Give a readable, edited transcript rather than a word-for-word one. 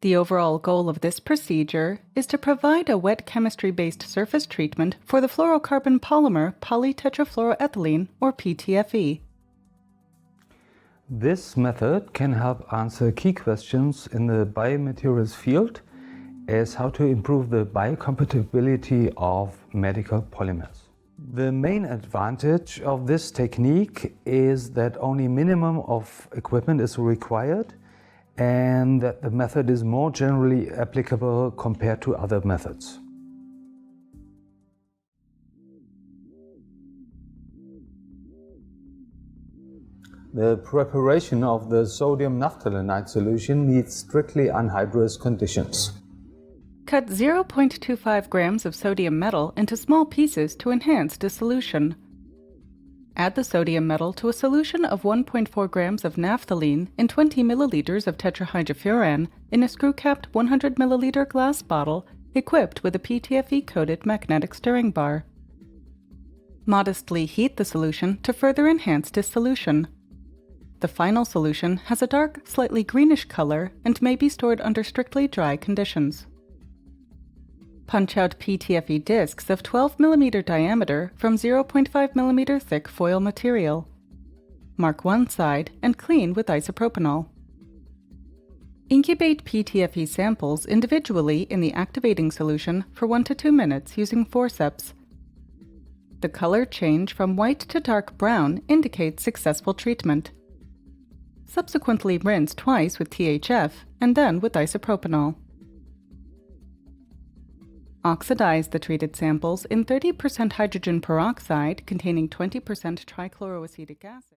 The overall goal of this procedure is to provide a wet chemistry-based surface treatment for the fluorocarbon polymer polytetrafluoroethylene, or PTFE. This method can help answer key questions in the biomaterials field, as how to improve the biocompatibility of medical polymers. The main advantage of this technique is that only minimum of equipment is required, and that the method is more generally applicable compared to other methods. The preparation of the sodium naphthalenide solution needs strictly anhydrous conditions. Cut 0.25 grams of sodium metal into small pieces to enhance dissolution. Add the sodium metal to a solution of 1.4 grams of naphthalene in 20 milliliters of tetrahydrofuran in a screw-capped 100 milliliter glass bottle equipped with a PTFE-coated magnetic stirring bar. Modestly heat the solution to further enhance dissolution. The final solution has a dark, slightly greenish color and may be stored under strictly dry conditions. Punch out PTFE discs of 12 mm diameter from 0.5 mm thick foil material. Mark one side and clean with isopropanol. Incubate PTFE samples individually in the activating solution for 1 to 2 minutes using forceps. The color change from white to dark brown indicates successful treatment. Subsequently rinse twice with THF and then with isopropanol. Oxidize the treated samples in 30% hydrogen peroxide containing 20% trichloroacetic acid.